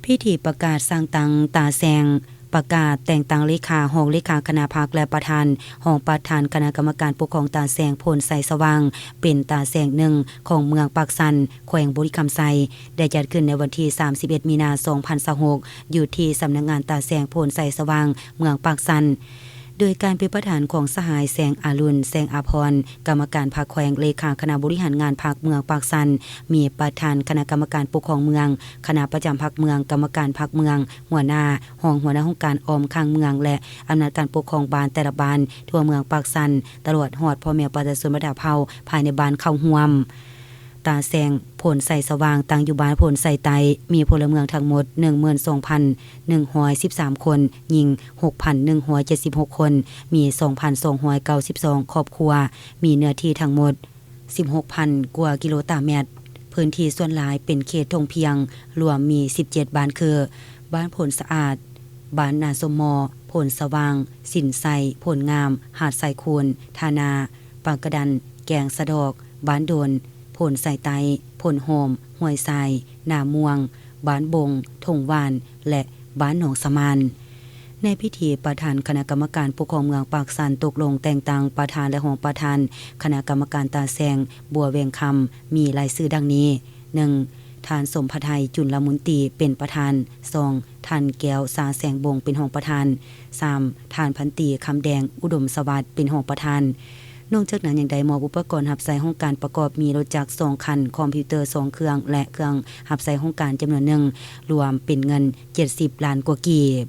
พิธีประกาศสร้างตังตาแซงประกาศแต่งตั้งเลขาห้องเลขาคณะพรรคและประธานห้องประธานคณะกรรมการปกครองตาแซงพลใสสว่างเป็นตาแซงหนึ่งของเมืองปากสันแขวงบุรีคำไซได้จัดขึ้นในวันที่31มีนาคม2026อยู่ที่สำนักงานตาแซงพลใสสว่างเมืองปากสันโดยการเป็นประธานของสหายแสงอารุณแสงอาภรณ์กรรมการพรรคแขวงเลขาคณะบริหารงานพรรคเมืองปากสันมีประธานคณะกรรมการปกครองเมืองคณะประจำพรรคเมืองกรรมการพรรคเมืองหัวหน้าหัวหน้าองค์การออมข้างเมืองและอำนาจการปกครองบ้านแต่ละบ้านทั่วเมืองปากสันตลอดฮอดพ่อแม่ประชาชนบรรดาเผ่าภายในบ้านเข้าร่วมตาแซงผลใส่สว่างตั้งอยู่บ้านผลใส่ไตมีพลเมืองทั้งหมด 12,113 คนหญิง 6,176 คนมี 2,292 ครอบครัวมีเนื้อที่ทั้งหมด 16,000 กว่ากิโลตารางเมตรพื้นที่ส่วนหลายเป็นเขตทงเพียงรวมมี 17 บ้านคือบ้านผลสะอาดบ้านนาสมมอผลสว่างสินไซผลงามหาดไซคูนธานาปากกระดันแกงสะดอกบ้านโดนผลใส่ไตผลโฮมห้วยทรายนาม่วงบ้านบงทงวานและบ้านหนองสมานในพิธีประธานคณะกรรมการปกครองเมืองปากสันตกลงแต่งตั้งประธานและรองประธานคณะกรรมการตาแซงบัวเวียงคำมีรายชื่อดังนี้ 1. ท่านสมภทัยจุลมุนตีเป็นประธาน 2. ท่านแก้วสาแสงบงเป็นรองประธาน 3. ท่านพันตีคำแดงอุดมสวัสดิ์เป็นรองประธานนอกจากนั้นยังได้มอบอุปกรณ์หับใส่ห้องการประกอบมีรถจักร2คันคอมพิวเตอร์2เครื่องและเครื่องหับใส่ห้องการจำนวนหนึ่งรวมเป็นเงิน70 ล้านกว่ากีบ